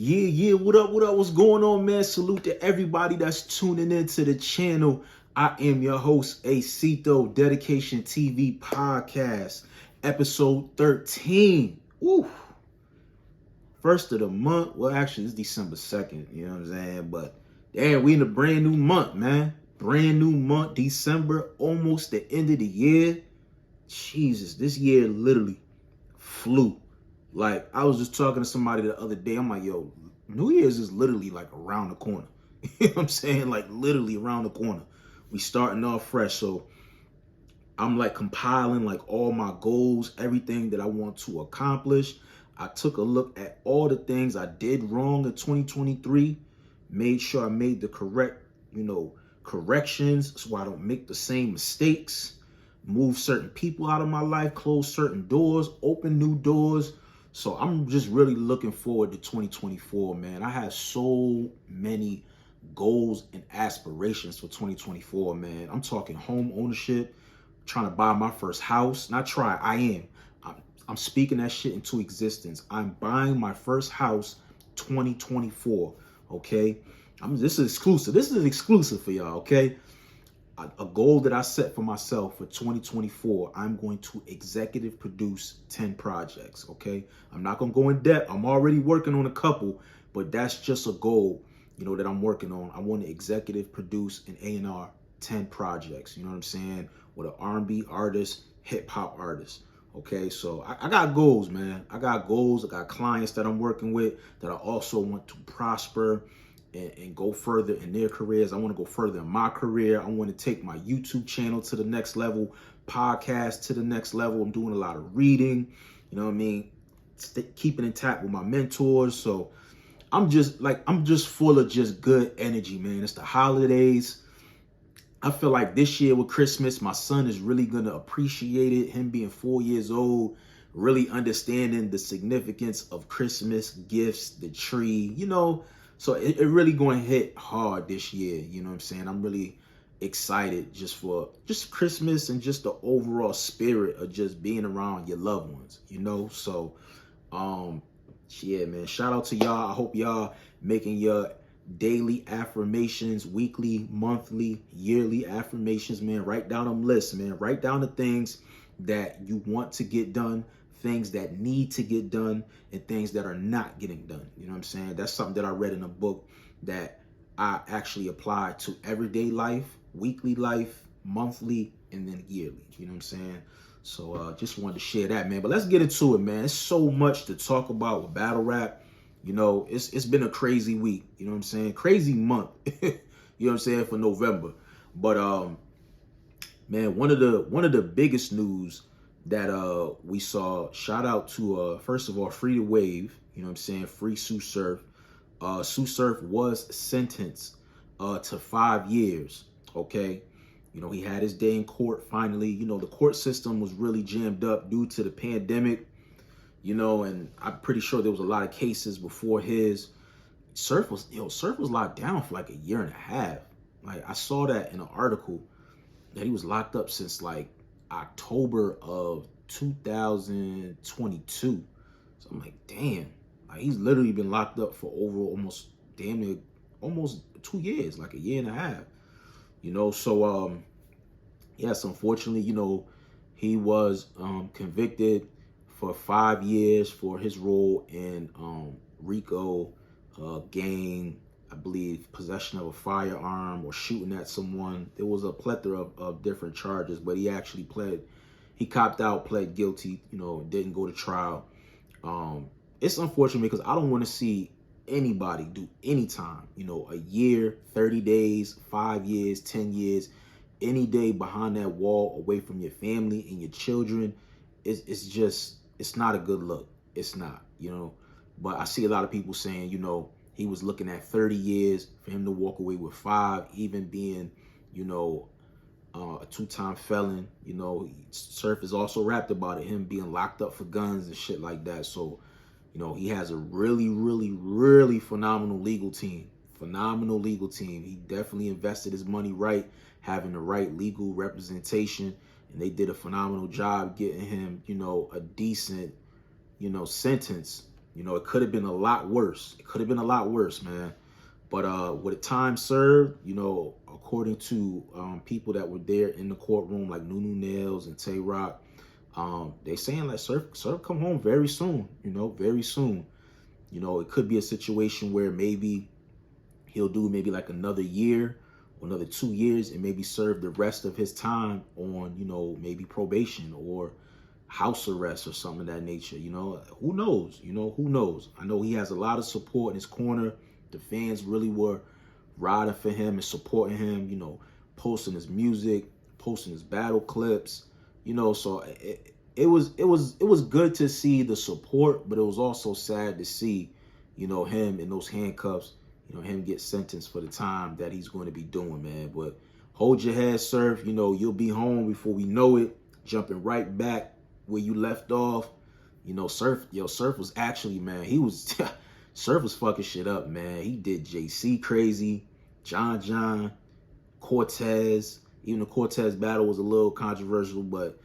Yeah, what up, what's going on, man? Salute to everybody that's tuning into the channel. I am your host, Acito, Dedication TV Podcast, episode 13. Woo! First of the month. Well, actually, it's December 2nd, you know what I'm saying? But, damn, we in a brand new month, man. Brand new month, December, almost the end of the year. Jesus, this year literally flew. Like, I was just talking to somebody the other day. I'm like, yo, New Year's is literally like around the corner. You know what I'm saying? Like literally around the corner. We starting off fresh. So I'm like compiling like all my goals, everything that I want to accomplish. I took a look at all the things I did wrong in 2023, made sure I made the correct, corrections so I don't make the same mistakes, move certain people out of my life, close certain doors, open new doors. So I'm just really looking forward to 2024, man. I have so many goals and aspirations for 2024, man. I'm talking home ownership, trying to buy my first house. Not try, I am. I'm speaking that shit into existence. I'm buying my first house 2024, okay? This is exclusive. This is exclusive for y'all, okay? A goal that I set for myself for 2024, I'm going to executive produce 10 projects, okay? I'm not going to go in depth. I'm already working on a couple, but that's just a goal, that I'm working on. I want to executive produce an A&R 10 projects, you know what I'm saying? With an R&B artist, hip hop artist, okay? So I got goals, man. I got goals. I got clients that I'm working with that I also want to prosper and go further in their careers. I want to go further in my career. I want to take my YouTube channel to the next level, podcast to the next level. I'm doing a lot of reading, you know what I mean? Keeping in touch with my mentors. So I'm just full of just good energy, man. It's the holidays. I feel like this year with Christmas, my son is really going to appreciate it. Him being 4 years old, really understanding the significance of Christmas, gifts, the tree, So it really going to hit hard this year. You know what I'm saying? I'm really excited for Christmas and just the overall spirit of just being around your loved ones, So, yeah, man, shout out to y'all. I hope y'all making your daily affirmations, weekly, monthly, yearly affirmations, man. Write down them lists, man. Write down the things that you want to get done, things that need to get done, and things that are not getting done. You know what I'm saying? That's something that I read in a book that I actually apply to everyday life, weekly life, monthly, and then yearly. You know what I'm saying? So just wanted to share that, man. But let's get into it, man. There's so much to talk about with battle rap. It's been a crazy week. You know what I'm saying? Crazy month. You know what I'm saying? For November. But man, one of the biggest news that we saw, shout out to first of all, Free the Wave, you know what I'm saying, free Sue Surf. Sue Surf was sentenced to 5 years, okay? He had his day in court finally. The court system was really jammed up due to the pandemic, and I'm pretty sure there was a lot of cases before his. Surf was locked down for like a year and a half. Like, I saw that in an article that he was locked up since like October of 2022. So I'm like, damn, like he's literally been locked up for over almost 2 years, like a year and a half. So yes, unfortunately, he was convicted for 5 years for his role in RICO gang, I believe, possession of a firearm or shooting at someone. There was a plethora of different charges, but he actually copped out, pled guilty, didn't go to trial. It's unfortunate because I don't want to see anybody do any time, a year, 30 days, 5 years, 10 years, any day behind that wall away from your family and your children. It's not a good look. It's not, but I see a lot of people saying, he was looking at 30 years for him to walk away with 5, even being, a 2-time felon. Surf is also rapped about it, him being locked up for guns and shit like that. So, he has a really, really, really phenomenal legal team. He definitely invested his money right, having the right legal representation, and they did a phenomenal job getting him, a decent, sentence, You know, it could have been a lot worse. It could have been a lot worse, man. But with time served, you know, according to people that were there in the courtroom, like Nunu Nails and Tay Rock, they saying like Surf come home very soon, you know, very soon. You know, it could be a situation where maybe he'll do maybe like another year or another 2 years and maybe serve the rest of his time on, you know, maybe probation or house arrest or something of that nature. You know, who knows? You know, who knows? I know he has a lot of support in his corner. The fans really were riding for him and supporting him, you know, posting his music, posting his battle clips, you know, so it was good to see the support, but it was also sad to see, you know, him in those handcuffs, you know, him get sentenced for the time that he's going to be doing, man. But hold your head, Surf. You know, you'll be home before we know it, jumping right back where you left off. You know, Surf was actually, man, he was, Surf was fucking shit up, man. He did JC crazy, John, Cortez. Even the Cortez battle was a little controversial, but,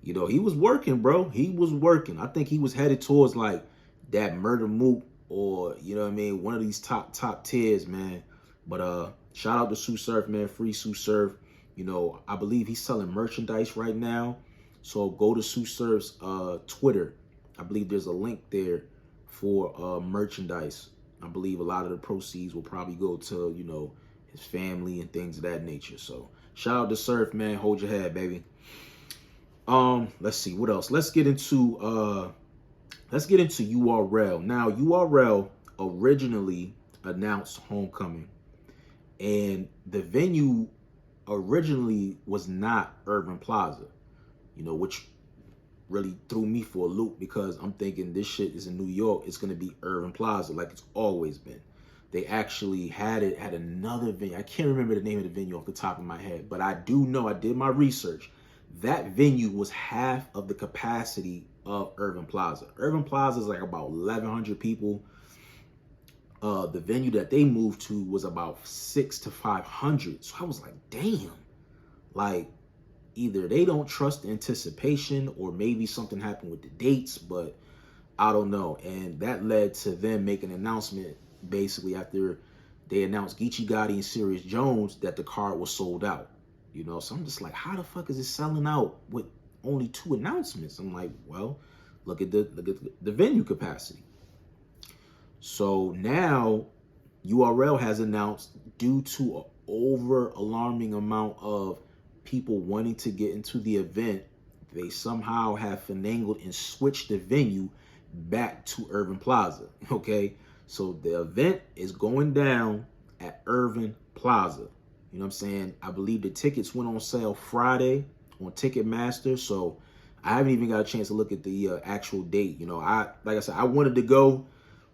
you know, he was working, bro. He was working. I think he was headed towards, like, that Murder Mook or, you know what I mean, one of these top tiers, man. But shout out to Sue Surf, man. Free Sue Surf. You know, I believe he's selling merchandise right now. So go to Sue Surf's Twitter. I believe there's a link there for merchandise. I believe a lot of the proceeds will probably go to, you know, his family and things of that nature. So shout out to Surf, man. Hold your head, baby. Let's see what else. Let's get into URL. Now, URL originally announced Homecoming, and the venue originally was not Urban Plaza, you know, which really threw me for a loop because I'm thinking this shit is in New York. It's going to be Urban Plaza like it's always been. They actually had it at another venue. I can't remember the name of the venue off the top of my head, but I do know, I did my research. That venue was half of the capacity of Urban Plaza. Urban Plaza is like about 1,100 people. The venue that they moved to was about 600 to 500. So I was like, damn, like either they don't trust the anticipation or maybe something happened with the dates, but I don't know. And that led to them making an announcement basically after they announced Geechee Gotti and Serious Jones that the card was sold out. You know, so I'm just like, how the fuck is it selling out with only 2 announcements? I'm like, well, look at the venue capacity. So now URL has announced, due to an over alarming amount of people wanting to get into the event, they somehow have finagled and switched the venue back to Urban Plaza. Okay, so the event is going down at Urban Plaza. You know what I'm saying? I believe the tickets went on sale Friday on Ticketmaster. So I haven't even got a chance to look at the actual date. You know, like I said, I wanted to go,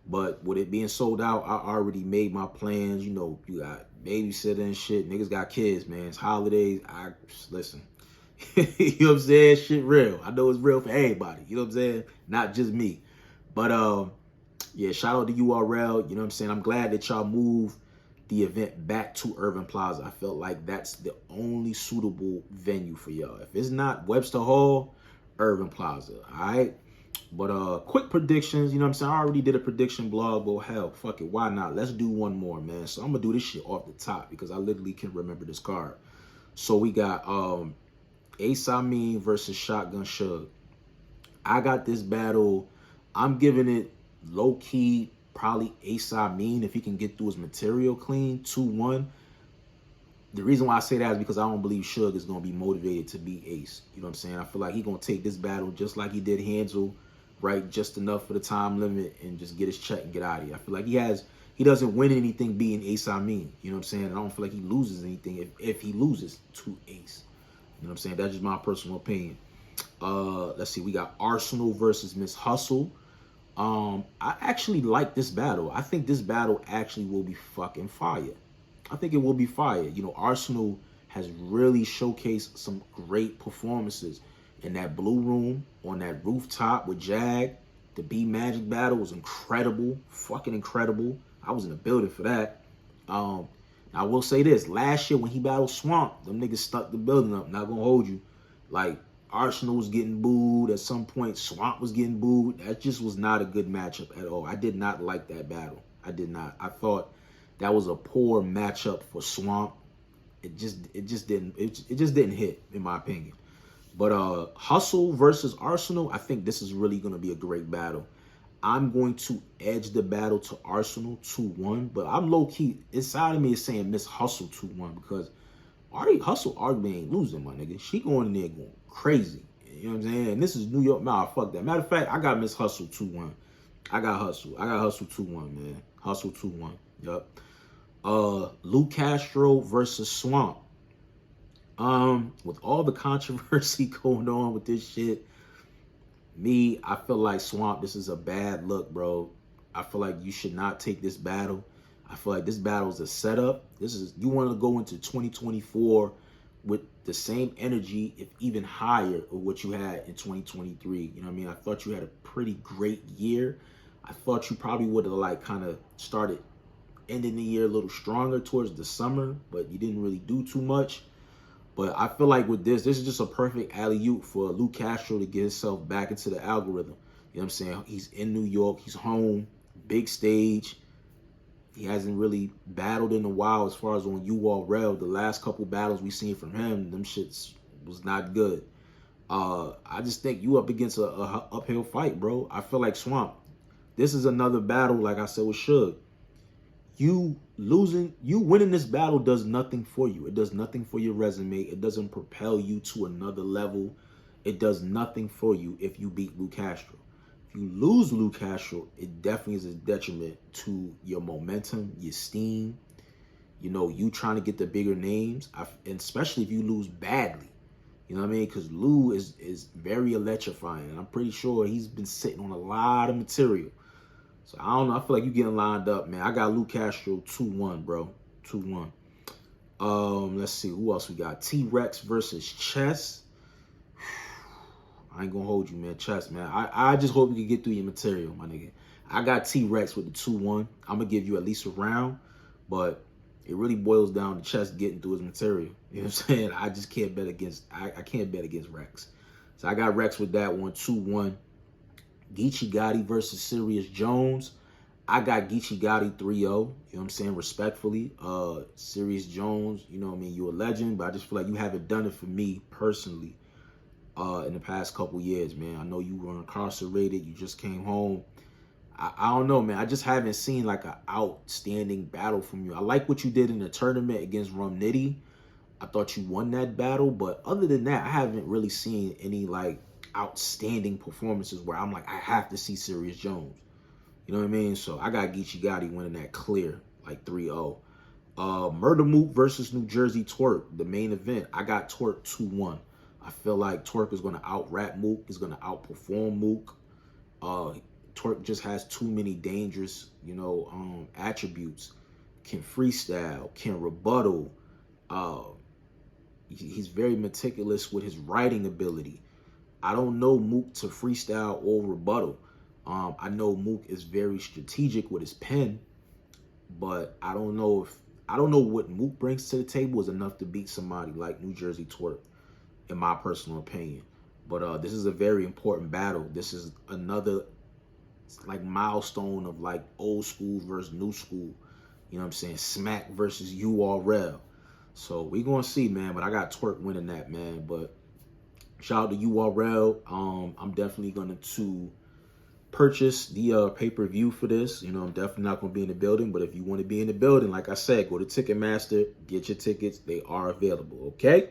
but with it being sold out, I already made my plans. You know, you got babysitter and shit. Niggas got kids, man. It's holidays. Listen, you know what I'm saying? Shit real. I know it's real for everybody. You know what I'm saying? Not just me. But yeah, shout out to URL. You know what I'm saying? I'm glad that y'all moved the event back to Urban Plaza. I felt like that's the only suitable venue for y'all. If it's not Webster Hall, Urban Plaza, all right? But quick predictions, you know what I'm saying? I already did a prediction blog, but hell, fuck it, why not? Let's do one more, man. So I'm gonna do this shit off the top because I literally can remember this card. So we got Ace Amin versus Shotgun Suge. I got this battle. I'm giving it low-key, probably Ace Amin if he can get through his material clean, 2-1. The reason why I say that is because I don't believe Suge is going to be motivated to beat Ace. You know what I'm saying? I feel like he's going to take this battle just like he did Hansel, right? Just enough for the time limit and just get his check and get out of here. I feel like he doesn't win anything beating Ace Amin. You know what I'm saying? I don't feel like he loses anything if he loses to Ace. You know what I'm saying? That's just my personal opinion. Let's see. We got Arsenal versus Miss Hustle. I actually like this battle. I think this battle actually will be fucking fire. I think it will be fire. You know, Arsenal has really showcased some great performances in that blue room, on that rooftop with Jag. The B Magic battle was incredible, fucking incredible. I was in the building for that. I will say this, last year when he battled Swamp, them niggas stuck the building up, not gonna hold you. Like, Arsenal was getting booed. At some point, Swamp was getting booed. That just was not a good matchup at all. I did not like that battle. I did not. I thought that was a poor matchup for Swamp. It just didn't hit, in my opinion. But Hustle versus Arsenal, I think this is really going to be a great battle. I'm going to edge the battle to Arsenal 2-1, but I'm low-key, inside of me is saying Miss Hustle 2-1 because Hustle arguably ain't losing, my nigga. She going in there going crazy. You know what I'm saying? And this is New York. Nah, fuck that. Matter of fact, I got Miss Hustle 2-1. I got Hustle 2-1, man. Hustle 2-1. Yup. Luke Castro versus Swamp. With all the controversy going on with this shit, I feel like Swamp, this is a bad look, bro. I feel like you should not take this battle. I feel like this battle is a setup. You want to go into 2024 with the same energy, if even higher, of what you had in 2023. You know what I mean? I thought you had a pretty great year. I thought you probably would have like kind of started ending the year a little stronger towards the summer, but you didn't really do too much. But I feel like with this is just a perfect alley-oop for Luke Castro to get himself back into the algorithm. You know what I'm saying? He's in New York. He's home. Big stage. He hasn't really battled in a while as far as on URL. The last couple battles we seen from him, them shits was not good. I just think you up against a uphill fight, bro. I feel like Swamp, this is another battle, like I said with Suge. You winning this battle does nothing for you. It does nothing for your resume. It doesn't propel you to another level. It does nothing for you if you beat Luke Castro. If you lose Luke Castro, it definitely is a detriment to your momentum, your steam, you trying to get the bigger names, and especially if you lose badly. You know what I mean? Because Lou is very electrifying, and I'm pretty sure he's been sitting on a lot of material. So I don't know. I feel like you getting lined up, man. I got Luke Castro 2-1, bro. 2-1. Let's see. Who else we got? T-Rex versus Chess. I ain't gonna hold you, man. Chess, man. I just hope you can get through your material, my nigga. I got T-Rex with the 2-1. I'm gonna give you at least a round, but it really boils down to Chess getting through his material. You know what I'm saying? I just can't bet against. I can't bet against Rex. So I got Rex with that one, 2-1. Geechee Gotti versus Serious Jones. I got Geechee Gotti 3-0. You know what I'm saying? Respectfully. Serious Jones, you know what I mean? You're a legend, but I just feel like you haven't done it for me personally in the past couple years, man. I know you were incarcerated. You just came home. I don't know, man. I just haven't seen like an outstanding battle from you. I like what you did in the tournament against Rum Nitty. I thought you won that battle, but other than that, I haven't really seen any like outstanding performances where I'm like, I have to see Serious Jones. You know what I mean? So I got Geechee Gotti winning that clear, like 3-0. Murder Mook versus New Jersey Twerk, the main event. I got Twerk 2-1. I feel like Twerk is going to out-rap Mook, is going to outperform Mook. Twerk just has too many dangerous, attributes. Can freestyle, can rebuttal. He's very meticulous with his writing ability. I don't know Mook to freestyle or rebuttal. I know Mook is very strategic with his pen, but I don't know what Mook brings to the table is enough to beat somebody like New Jersey Twerk, in my personal opinion. But this is a very important battle. This is another like milestone of like old school versus new school. You know what I'm saying? Smack versus URL. So we gonna see, man. But I got Twerk winning that, man. But shout out to URL. I'm definitely going to purchase the pay-per-view for this. I'm definitely not going to be in the building, but if you want to be in the building, like I said, go to Ticketmaster, get your tickets. They are available, okay?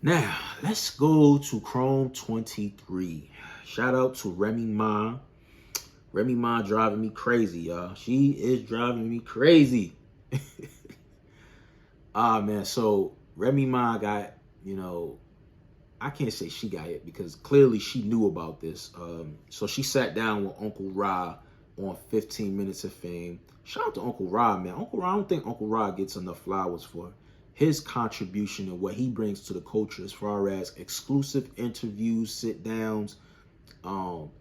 Now, let's go to Chrome 23. Shout out to Remy Ma. Remy Ma driving me crazy, y'all. She is driving me crazy. Man, so Remy Ma got, I can't say she got it because clearly she knew about this. So she sat down with Uncle Ra on 15 Minutes of Fame. Shout out to Uncle Ra, man. Uncle Ra, I don't think Uncle Ra gets enough flowers for his contribution and what he brings to the culture as far as exclusive interviews, sit downs. Uncle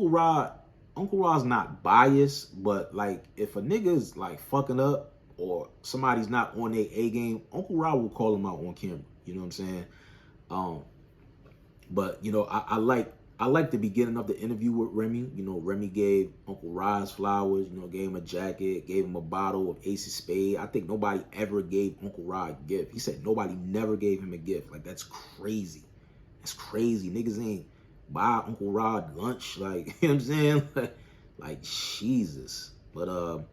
Ra's not biased, but like if a nigga's like fucking up or somebody's not on their A game, Uncle Ra will call him out on camera. You know what I'm saying? But you know, I like the beginning of the interview with Remy. You know, Remy gave Uncle Rod's flowers. You know, gave him a jacket, gave him a bottle of Ace of Spade. I think nobody ever gave Uncle Rod a gift. He said nobody never gave him a gift. Like, that's crazy. That's crazy. Niggas ain't buy Uncle Rod lunch. Like, you know what I'm saying? Like Jesus. But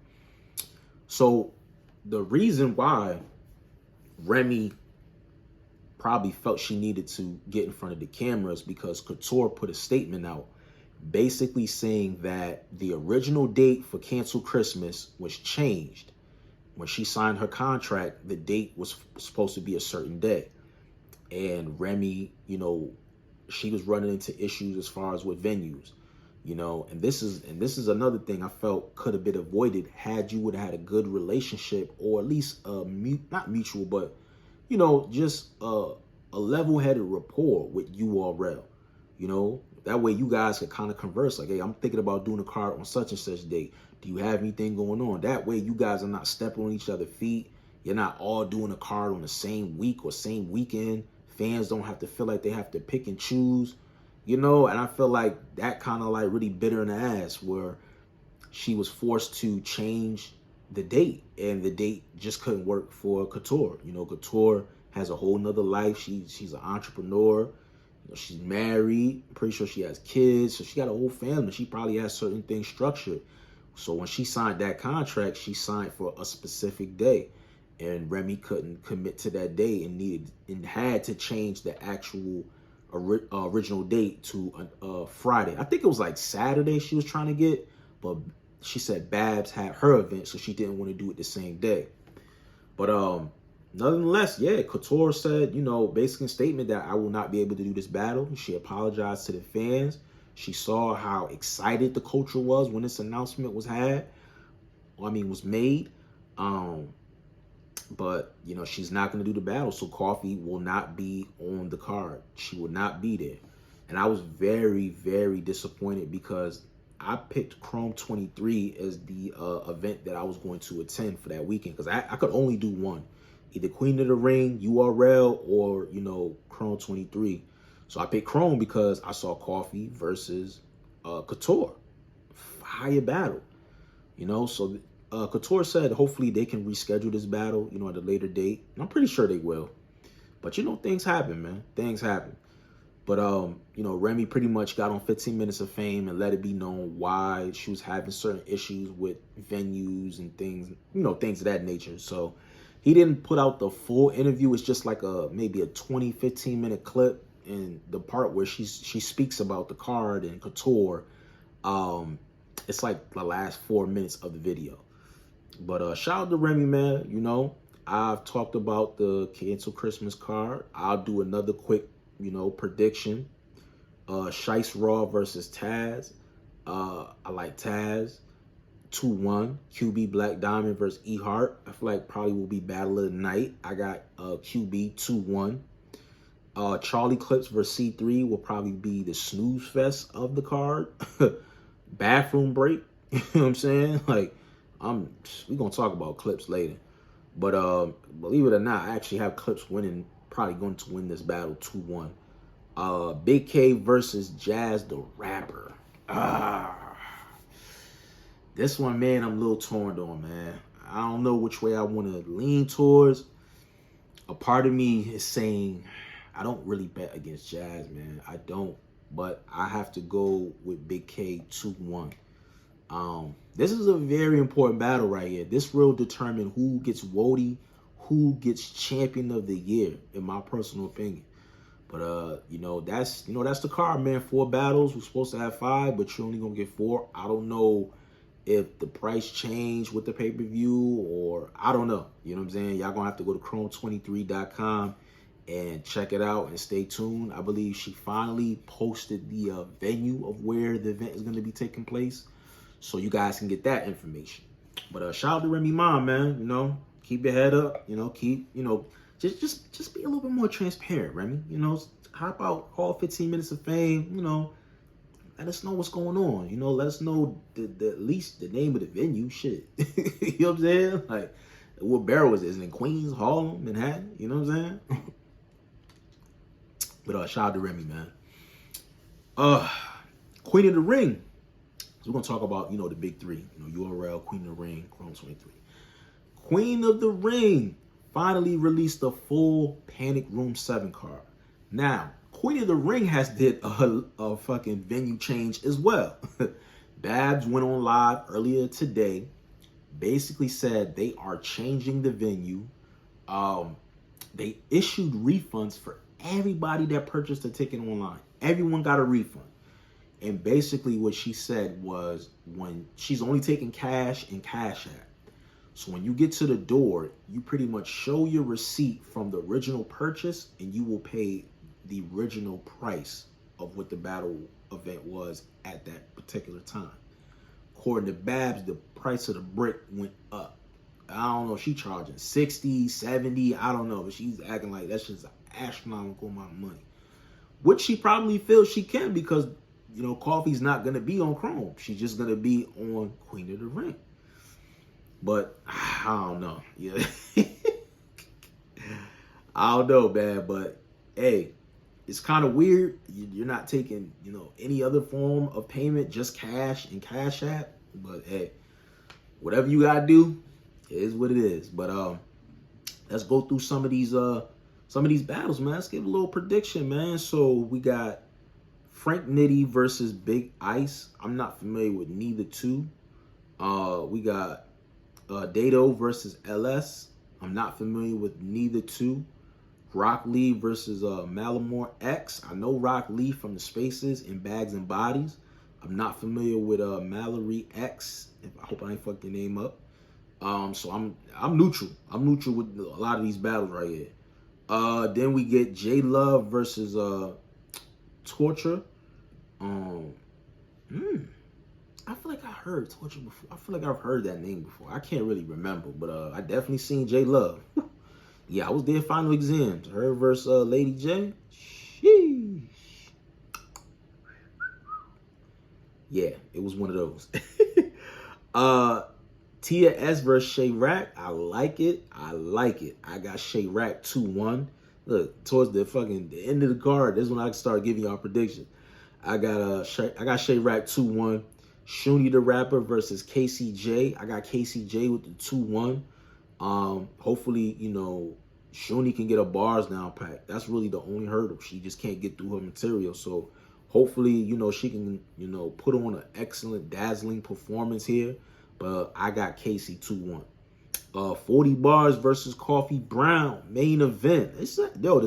so the reason why Remy probably felt she needed to get in front of the cameras because Couture put a statement out basically saying that the original date for Cancel Christmas was changed. When she signed her contract, the date was supposed to be a certain day. And Remy, you know, she was running into issues as far as with venues, you know, and this is another thing I felt could have been avoided had you would have had a good relationship, or at least not mutual, but you know, just a level-headed rapport with URL. You know, that way you guys could kind of converse. Like, hey, I'm thinking about doing a card on such and such date. Do you have anything going on? That way you guys are not stepping on each other's feet. You're not all doing a card on the same week or same weekend. Fans don't have to feel like they have to pick and choose, you know. And I feel like that kind of like really bit her in the ass, where she was forced to change the date, and the date just couldn't work for Couture. You know, Couture has a whole nother life. She's an entrepreneur. You know, she's married. I'm pretty sure she has kids. So she got a whole family. She probably has certain things structured. So when she signed that contract, she signed for a specific day. And Remy couldn't commit to that day and had to change the actual original date to Friday. I think it was like Saturday she was trying to get, but she said Babs had her event, so she didn't want to do it the same day. But nonetheless, yeah, Couture said, you know, basically a statement that I will not be able to do this battle. She apologized to the fans. She saw how excited the culture was when this announcement was made. But, you know, she's not going to do the battle, so Coffee will not be on the card. She will not be there. And I was very, very disappointed because I picked Chrome 23 as the event that I was going to attend for that weekend, because I could only do one, either Queen of the Ring, URL, or, you know, Chrome 23. So I picked Chrome because I saw Coffee versus Couture. Fire battle, you know. So Couture said hopefully they can reschedule this battle, you know, at a later date. And I'm pretty sure they will. But, you know, things happen, man. Things happen. But, you know, Remy pretty much got on 15 Minutes of Fame and let it be known why she was having certain issues with venues and things, you know, things of that nature. So he didn't put out the full interview. It's just like maybe a 15-minute clip. And the part where she speaks about the card and Couture, it's like the last 4 minutes of the video. But shout out to Remy, man. You know, I've talked about the Cancel Christmas card. I'll do another quick, you know, prediction. Shice Raw versus Taz. I like Taz. 2-1. QB Black Diamond versus E Hart. I feel like probably will be battle of the night. I got QB 2-1. Charlie Clips versus C3 will probably be the snooze fest of the card. Bathroom break. You know what I'm saying? Like, we gonna talk about Clips later. But believe it or not, I actually have Clips probably going to win this battle 2-1. Big K versus Jazz the Rapper. This one, man, I'm a little torn on, man. I don't know which way I want to lean towards. A part of me is saying I don't really bet against Jazz, man. I don't. But I have to go with Big K 2-1. This is a very important battle right here. This will determine who gets Wody, who gets Champion of the Year, in my personal opinion. But you know, that's the card, man. 4 battles. We're supposed to have 5, but you're only gonna get 4. I don't know if the price changed with the pay-per-view, or I don't know. You know what I'm saying? Y'all gonna have to go to chrome23.com and check it out and stay tuned. I believe she finally posted the venue of where the event is going to be taking place, so you guys can get that information. But shout out to Remy Mom, man. You know, keep your head up. You know, just be a little bit more transparent, Remy. You know, hop out, call 15 Minutes of Fame. You know, let us know what's going on. You know, let us know at least the name of the venue. Shit, you know what I'm saying? Like, what barrel is it? Is it in Queens, Harlem, Manhattan? You know what I'm saying? But shout out to Remy, man. Queen of the Ring. So we're gonna talk about, the big three. URL, Queen of the Ring, Chrome 23. Queen of the Ring finally released the full Panic Room 7 card. Now, Queen of the Ring has did a fucking venue change as well. Babs went on live earlier today, basically said they are changing the venue. They issued refunds for everybody that purchased a ticket online. Everyone got a refund. And basically what she said was, when she's only taking cash and Cash App. So when you get to the door, you pretty much show your receipt from the original purchase and you will pay the original price of what the battle event was at that particular time. According to Babs, the price of the brick went up. I don't know, she charging 60, 70, I don't know, but she's acting like that's just an astronomical amount of money. Which she probably feels she can, because Coffee's not going to be on Chrome. She's just going to be on Queen of the Ring. But I don't know. Yeah. I don't know, man. But hey, it's kind of weird. You're not taking, any other form of payment, just cash and Cash App. But hey, whatever you got to do, it is what it is. But let's go through some of these battles, man. Let's give a little prediction, man. So we got Frank Nitty versus Big Ice. I'm not familiar with neither two. We got Dado versus LS. I'm not familiar with neither two. Rock Lee versus Malamore X. I know Rock Lee from the Spaces and Bags and Bodies. I'm not familiar with Mallory X. I hope I ain't fucked your name up. So I'm neutral. I'm neutral with a lot of these battles right here. Then we get J Love versus Torture. I feel like I heard Torture before. I feel like I've heard that name before. I can't really remember, but I definitely seen J Love. Yeah, I was there final exams. Her versus Lady J. Sheesh. Yeah, it was one of those. Tia S versus Shay Rack. I like it. I got Shay Rack 2-1. Look, towards the end of the card, this is when I start giving y'all predictions. I got Shay Rack 2-1. Shuni the Rapper versus KCJ. I got KCJ with the 2-1. Hopefully, Shuni can get a bars down pack. That's really the only hurdle. She just can't get through her material. So hopefully, she can, put on an excellent, dazzling performance here. But I got Casey 2-1. 40 bars versus Coffee Brown. Main event. This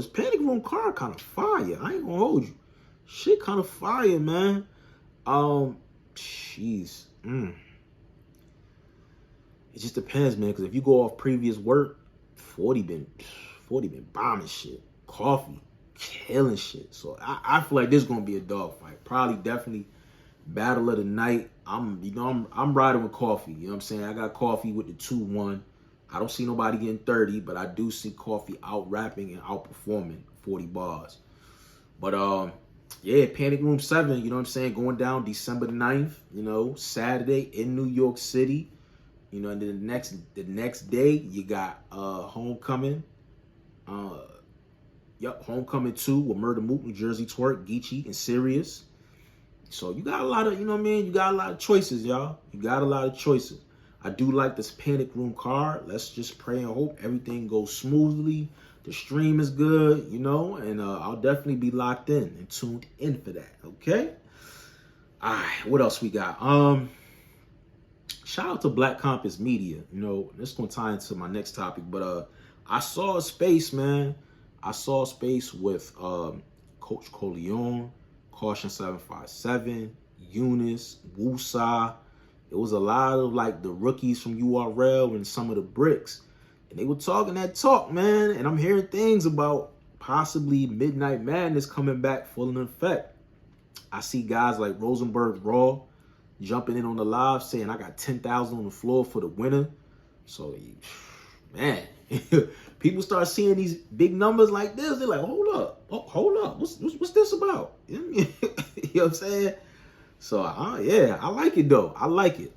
Panic Room card kind of fire. I ain't gonna hold you. Shit kind of fire, man. Jeez. It just depends, man. Because if you go off previous work, 40 been bombing shit. Coffee killing shit. So I feel like this is gonna be a dogfight. Probably, definitely battle of the night. I'm riding with Coffee. You know what I'm saying? I got Coffee with the 2-1. I don't see nobody getting 30, but I do see Coffee out rapping and outperforming 40 bars. But yeah, Panic Room 7, you know what I'm saying, going down December 9th, Saturday in New York City. And then the next day you got Homecoming. Homecoming 2 with Murder Mook, New Jersey Twerk, Geechee, and Sirius. So you got a lot of, you got a lot of choices, y'all. You got a lot of choices. I do like this Panic Room card. Let's just pray and hope everything goes smoothly. The stream is good, and I'll definitely be locked in and tuned in for that, okay? All right, what else we got? Shout out to Black Compass Media. This is going to tie into my next topic, but I saw a space, man. I saw a space with Coach Coleon, Caution 757, Eunice, Wusa. It was a lot of the rookies from URL and some of the bricks. And they were talking that talk, man. And I'm hearing things about possibly Midnight Madness coming back full in effect. I see guys like Rosenberg Raw jumping in on the live saying I got 10,000 on the floor for the winner. So, man, people start seeing these big numbers like this. They're like, hold up. What's this about? You know what I'm saying? So, yeah, I like it, though. I like it.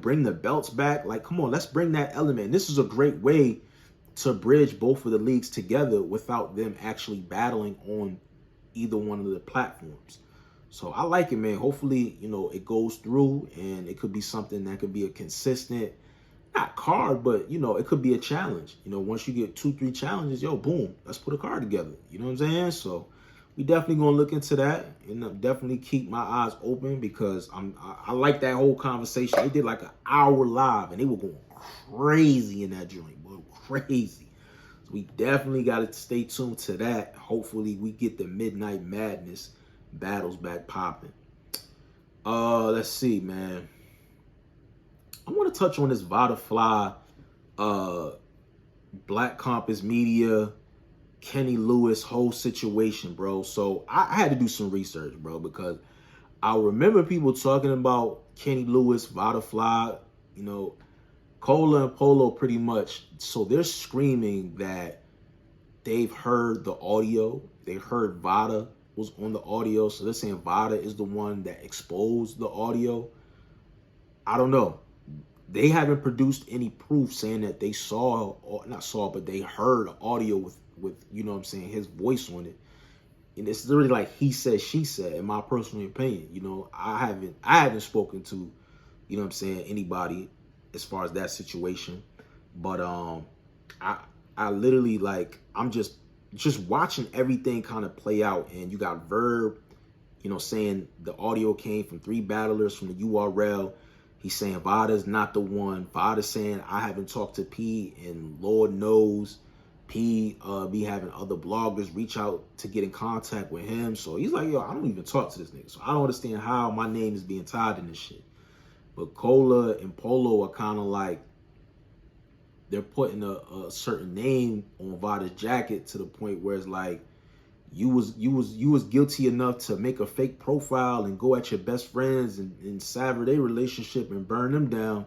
Bring the belts back. Come on, let's bring that element. This is a great way to bridge both of the leagues together without them actually battling on either one of the platforms. So I like it, man. Hopefully, it goes through, and it could be something that could be a consistent, not card, but it could be a challenge. Once you get 2-3 challenges, yo, boom, let's put a card together. You know what I'm saying? So we definitely gonna look into that, and definitely keep my eyes open, because I like that whole conversation. They did like an hour live, and they were going crazy in that joint, boy, crazy. So we definitely got to stay tuned to that. Hopefully we get the Midnight Madness battles back popping. Let's see, man. I want to touch on this Vada Fly, Black Compass Media, Kenny Lewis whole situation, bro. So I had to do some research, bro, because I remember people talking about Kenny Lewis, Vada Fly, Cola and Polo pretty much. So they're screaming that they've heard the audio. They heard Vada was on the audio. So they're saying Vada is the one that exposed the audio. I don't know. They haven't produced any proof saying that they saw, or not saw, but they heard audio with his voice on it. And it's really like he said, she said, in my personal opinion. I haven't spoken to, anybody as far as that situation. But I literally, like, I'm just watching everything kind of play out. And you got Verb, saying the audio came from 3 battlers from the URL. He's saying Vada's not the one. Vada's saying, I haven't talked to P, and Lord knows P be having other bloggers reach out to get in contact with him. So he's like, yo, I don't even talk to this nigga. So I don't understand how my name is being tied in this shit. But Cola and Polo are kind of like, they're putting a certain name on Vada's jacket, to the point where it's like, you was guilty enough to make a fake profile and go at your best friends and sever their relationship and burn them down.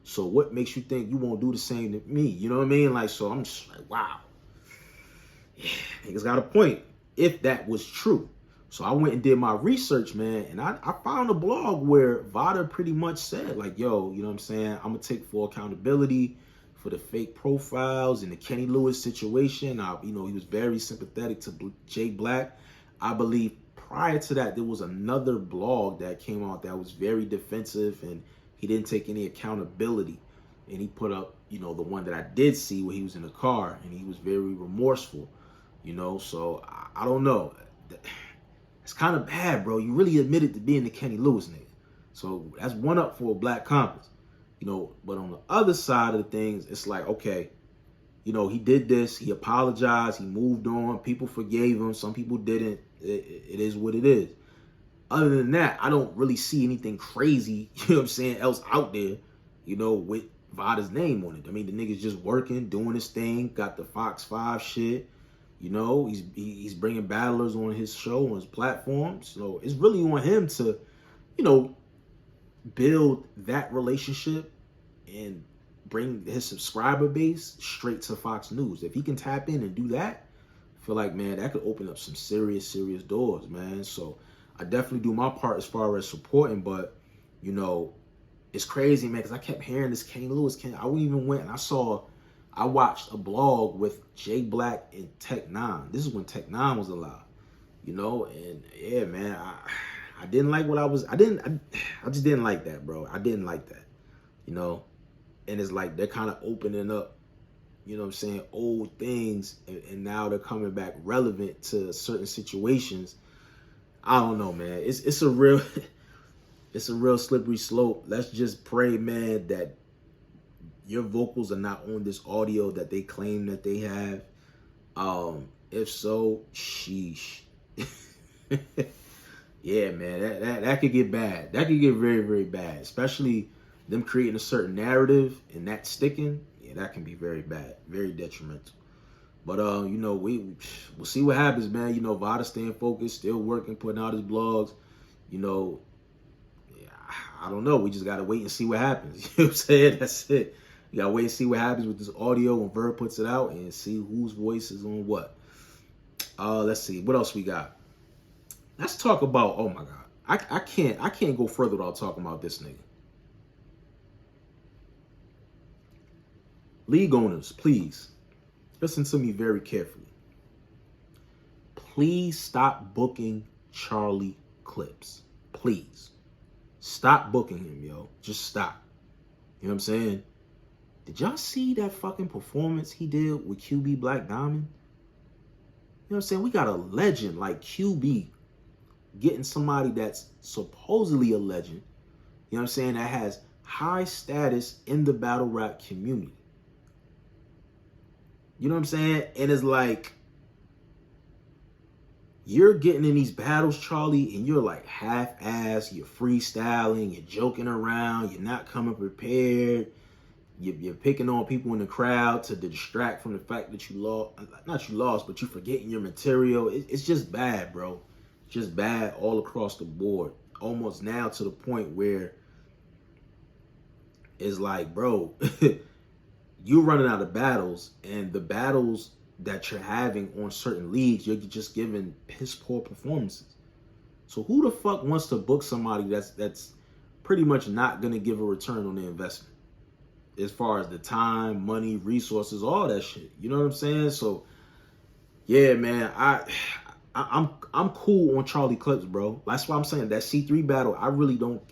So what makes you think you won't do the same to me? You know what I mean? Like, so I'm just like, wow. Yeah, niggas got a point, if that was true. So I went and did my research, man, and I found a blog where Vada pretty much said, like, yo, you know what I'm saying? I'm gonna take full accountability for the fake profiles and the Kenny Lewis situation. He was very sympathetic to Jay Black. I believe prior to that, there was another blog that came out that was very defensive, and he didn't take any accountability. And he put up, the one that I did see, where he was in the car and he was very remorseful, so I don't know. It's kind of bad, bro. You really admitted to being the Kenny Lewis nigga. So that's one up for a Black Compass. But on the other side of the things, it's like, okay, he did this, he apologized, he moved on, people forgave him, some people didn't. It is what it is. Other than that, I don't really see anything crazy, else out there, with Vada's name on it. I mean, the nigga's just working, doing his thing, got the Fox 5 shit, he's bringing battlers on his show, on his platform. So it's really on him to, build that relationship and bring his subscriber base straight to Fox News. If he can tap in and do that, I feel like, man, that could open up some serious doors, man. So I definitely do my part as far as supporting, but it's crazy, man, because I kept hearing this Kenny Lewis. I even went and I watched a blog with Jay Black and Tech Nine. This is when Tech Nine was alive, and yeah, man, I didn't like what I just didn't like that, bro. I didn't like that, and it's like they're kind of opening up, old things, and now they're coming back relevant to certain situations. I don't know, man. It's a real it's a real slippery slope. Let's just pray, man, that your vocals are not on this audio that they claim that they have. If so, sheesh. Yeah, man, that could get bad. That could get very, very bad, especially them creating a certain narrative and that sticking. Yeah, that can be very bad, very detrimental. But we'll see what happens, man. Vada staying focused, still working, putting out his blogs. I don't know. We just gotta wait and see what happens. You know what I'm saying? That's it. You gotta wait and see what happens with this audio when Verb puts it out, and see whose voice is on what. Let's see what else we got. Let's talk about, oh my God. I can't go further without talking about this nigga. League owners, please listen to me very carefully. please stop booking Charlie clips. Please. Stop booking him, yo. Just stop. You know what I'm saying? Did y'all see that fucking performance he did with QB Black Diamond? You know what I'm saying? We got a legend like QB getting somebody that's supposedly a legend, you know what I'm saying, that has high status in the battle rap community. You know what I'm saying? And it's like, you're getting in these battles, Charlie, and you're like half-assed, you're freestyling, you're joking around, you're not coming prepared. You're picking on people in the crowd to distract from the fact that you lost. Not you lost, but you forgetting your material. It's just bad, bro. Just bad all across the board. Almost now to the point where it's like, bro, you're running out of battles, and the battles that you're having on certain leagues, you're just giving piss poor performances. So who the fuck wants to book somebody that's pretty much not gonna give a return on their investment? As far as the time, money, resources, all that shit. You know what I'm saying? So, yeah, man, I'm cool on Charlie Clips, bro. That's why I'm saying that C3 battle,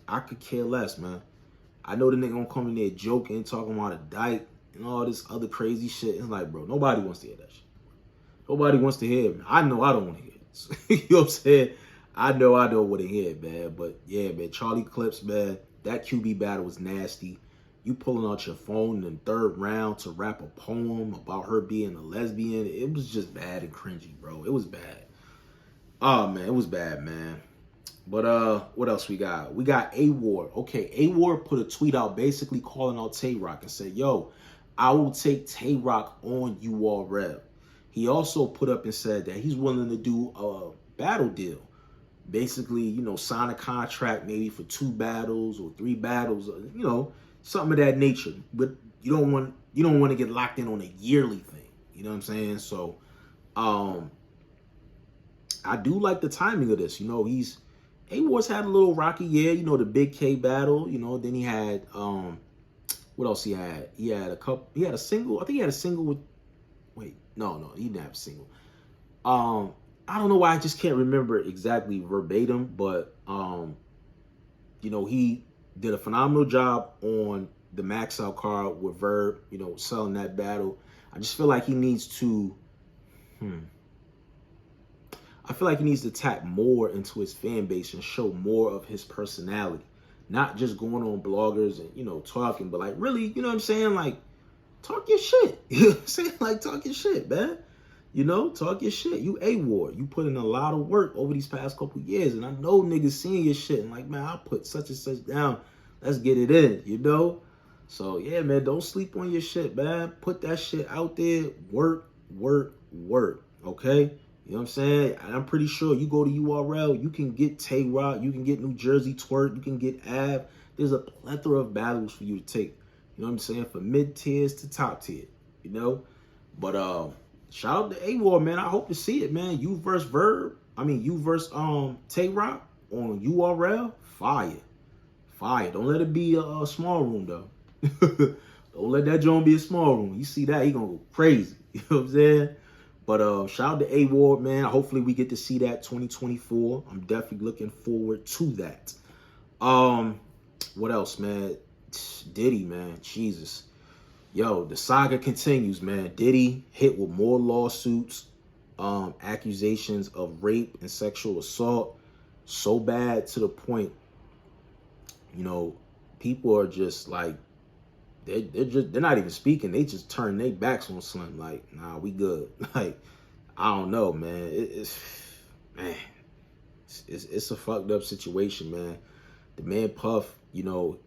I could care less, man. I know the nigga gonna come in there joking, talking about a dyke and all this other crazy shit. It's like, bro, nobody wants to hear that shit. Nobody wants to hear it, man. I know I don't want to hear it. You know what I'm saying? I know what to hear, man. But, yeah, man, Charlie Clips, man, that QB battle was nasty. You pulling out your phone in the third round to rap a poem about her being a lesbian. It was just bad and cringy, bro. It was bad. Oh, man, it was bad, man. But what else we got? We got A.Ward. Okay, A.Ward put a tweet out basically calling out Tay-Rock and said, yo, I will take Tay-Rock on URL. He also put up and said that he's willing to do a battle deal. Basically, you know, sign a contract maybe for 2 battles or 3 battles, you know, something of that nature. But you don't want to get locked in on a yearly thing. You know what I'm saying? So I do like the timing of this. You know, A.Ward's had a little rocky year, you know, the Big K battle, you know, then he had what else he had? He had a single. I think he had a single with no, he didn't have a single. I don't know why I just can't remember exactly verbatim, but you know, he did a phenomenal job on the Max Out card with Verb, you know, selling that battle. I just feel like he needs to tap more into his fan base and show more of his personality. Not just going on bloggers and, you know, talking, but like really, you know what I'm saying? Like, talk your shit. You know what I'm saying? Like, talk your shit, man. You know, talk your shit. You A.Ward. You put in a lot of work over these past couple years. And I know niggas seeing your shit and like, man, I'll put such and such down. Let's get it in, you know? So, yeah, man, don't sleep on your shit, man. Put that shit out there. Work, okay? You know what I'm saying? And I'm pretty sure you go to URL, you can get Tay-Rock, you can get New Jersey Twerk, you can get Av. There's a plethora of battles for you to take. You know what I'm saying? From mid-tiers to top tier, you know? But shout out to A.Ward, man. I hope to see it, man. You versus Tay-Rock on URL. Fire. Don't let it be a small room, though. Don't let that joint be a small room. You see that, he gonna go crazy. You know what I'm saying? But shout out to A.Ward, man. Hopefully we get to see that 2024. I'm definitely looking forward to that. What else, man? Diddy, man. Jesus. Yo, the saga continues, man. Diddy hit with more lawsuits, accusations of rape and sexual assault. So bad to the point, you know, people are just like, they're not even speaking. They just turn their backs on Slim. Like, nah, we good. Like, I don't know, man. It's a fucked up situation, man. The man Puff, you know,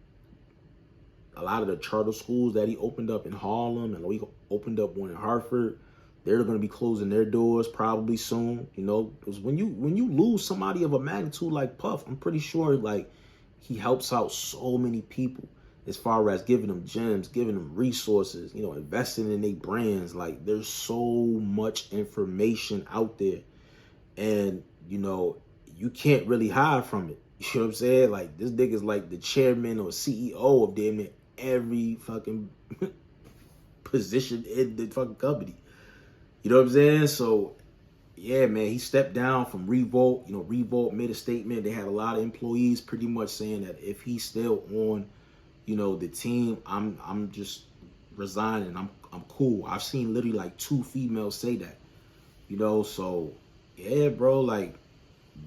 a lot of the charter schools that he opened up in Harlem and he opened up one in Hartford, they're going to be closing their doors probably soon, you know, because when you lose somebody of a magnitude like Puff, I'm pretty sure like he helps out so many people as far as giving them gems, giving them resources, you know, investing in their brands. Like, there's so much information out there, and you know, you can't really hide from it. You know what I'm saying? Like, this nigga's like the chairman or CEO of damn near every fucking position in the fucking company. You know what I'm saying? So, yeah, man, he stepped down from Revolt. You know, Revolt made a statement. They had a lot of employees pretty much saying that if he's still on, you know, the team, I'm just resigning. I'm cool. I've seen literally like 2 females say that. You know, so yeah, bro, like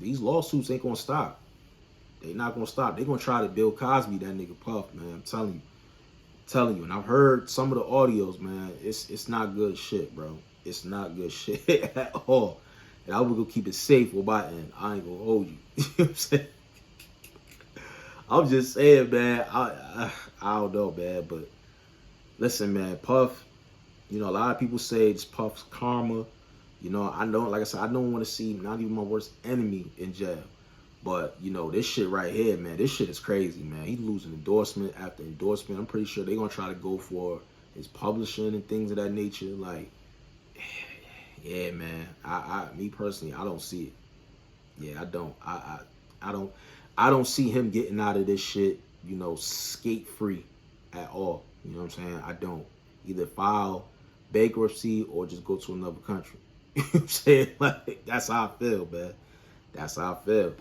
these lawsuits ain't gonna stop. They not gonna stop. They gonna try to Bill Cosby that nigga Puff, man. I'm telling you. Telling you. And I've heard some of the audios, man. It's not good shit, bro. It's not good shit at all. And I would go keep it safe with my end. I ain't gonna hold you. You know what I'm saying? I'm just saying, man. I don't know, man. But listen, man, Puff, you know, a lot of people say it's Puff's karma. You know, I know, like I said, I don't want to see not even my worst enemy in jail. But, you know, this shit right here, man, this shit is crazy, man. He's losing endorsement after endorsement. I'm pretty sure they're going to try to go for his publishing and things of that nature. Like, yeah, man. Me personally, I don't see it. Yeah, I don't. I don't see him getting out of this shit, you know, skate free at all. You know what I'm saying? I don't. Either file bankruptcy or just go to another country. You know what I'm saying? Like, that's how I feel, man. That's how I feel.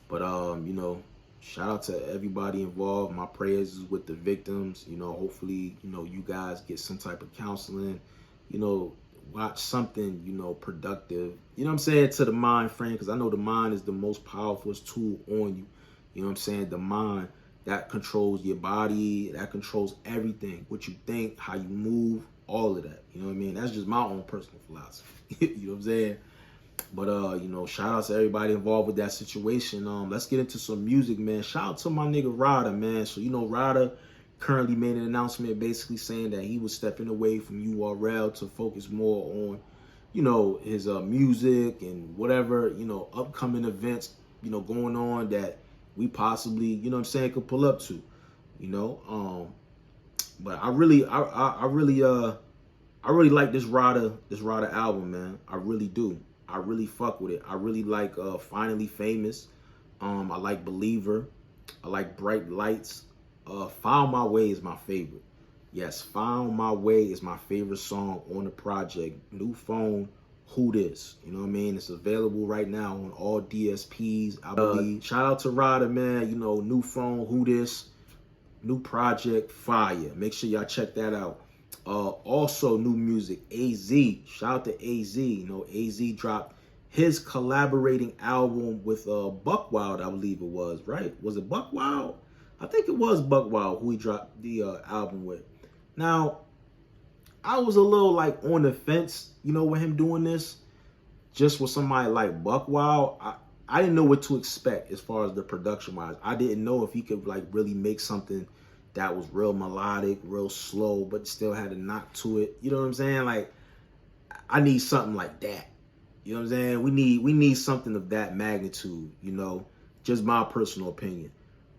But, you know, shout out to everybody involved. My prayers is with the victims. You know, hopefully, you know, you guys get some type of counseling. You know, watch something, you know, productive. You know what I'm saying? To the mind frame, because I know the mind is the most powerful tool on you. You know what I'm saying? The mind, that controls your body. That controls everything. What you think, how you move, all of that. You know what I mean? That's just my own personal philosophy. You know what I'm saying? But, you know, shout out to everybody involved with that situation. Let's get into some music, man. Shout out to my nigga Vada, man. So, you know, Vada currently made an announcement basically saying that he was stepping away from URL to focus more on, you know, his music and whatever, you know, upcoming events, you know, going on that we possibly, you know what I'm saying, could pull up to, you know. But I really like this Vada album, man. I really do. I really fuck with it. I really like Finally Famous. I like Believer. I like Bright Lights. Found My Way is my favorite. Yes, Found My Way is my favorite song on the project. New Phone, Who This? You know what I mean? It's available right now on all DSPs, I believe. Shout out to Vada, man. You know, New Phone, Who This? New project, fire. Make sure y'all check that out. Also new music, AZ. Shout out to AZ. You know, AZ dropped his collaborating album with Buck Wild, I believe it was, right? Was it Buck Wild? I think it was Buck Wild who he dropped the album with. Now, I was a little like on the fence, you know, with him doing this. Just with somebody like Buck Wild, I didn't know what to expect as far as the production wise. I didn't know if he could like really make something that was real melodic, real slow, but still had a knock to it. You know what I'm saying? Like, I need something like that. You know what I'm saying? We need something of that magnitude, you know. Just my personal opinion.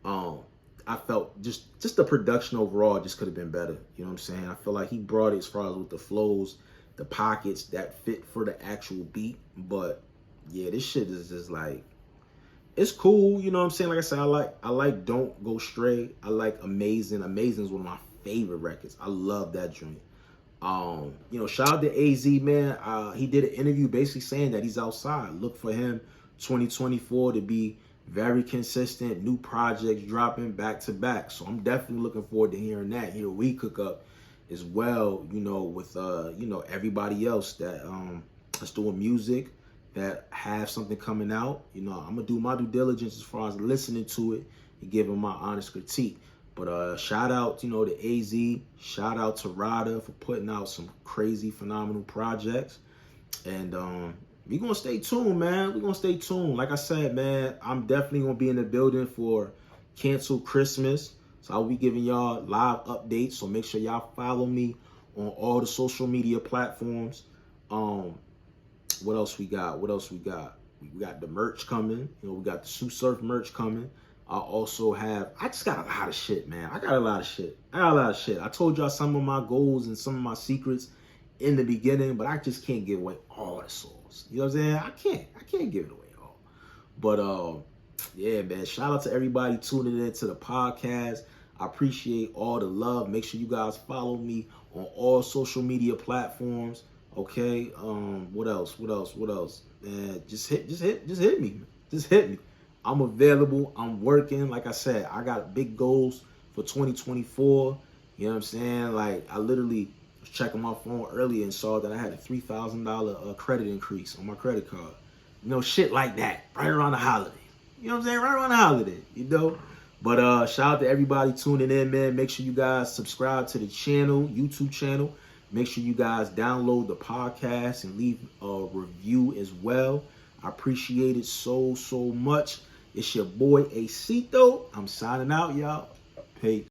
I felt just the production overall just could have been better. You know what I'm saying? I feel like he brought it as far as with the flows, the pockets that fit for the actual beat. But yeah, this shit is just like, it's cool, you know what I'm saying? Like I said, I like Don't Go Stray. I like Amazing. Amazing is one of my favorite records. I love that joint. You know, shout out to AZ, man. He did an interview basically saying that he's outside. Look for him 2024 to be very consistent, new projects dropping back to back. So I'm definitely looking forward to hearing that. Here we cook up as well, you know, with you know, everybody else that is doing music, that have something coming out. You know, I'm gonna do my due diligence as far as listening to it and giving my honest critique. But shout out, you know, to AZ. Shout out to Vada for putting out some crazy, phenomenal projects. And we're gonna stay tuned, man. We're gonna stay tuned. Like I said, man, I'm definitely gonna be in the building for Cancel Christmas. So I'll be giving y'all live updates. So make sure y'all follow me on all the social media platforms. What else we got? What else we got? We got the merch coming. You know, we got the Sue Surf merch coming. I just got a lot of shit, man. I got a lot of shit. I told y'all some of my goals and some of my secrets in the beginning, but I just can't give away all the sauce. You know what I'm saying? I can't give it away all. But yeah, man, shout out to everybody tuning in to the podcast. I appreciate all the love. Make sure you guys follow me on all social media platforms. Okay. What else? Man, just hit me. Just hit me. I'm available. I'm working. Like I said, I got big goals for 2024. You know what I'm saying? Like, I literally was checking my phone earlier and saw that I had a $3,000 credit increase on my credit card. You know, shit like that. Right around the holiday. You know what I'm saying? Right around the holiday. You know? But shout out to everybody tuning in, man. Make sure you guys subscribe to the channel, YouTube channel. Make sure you guys download the podcast and leave a review as well. I appreciate it so much. It's your boy Acito. I'm signing out, y'all. Peace.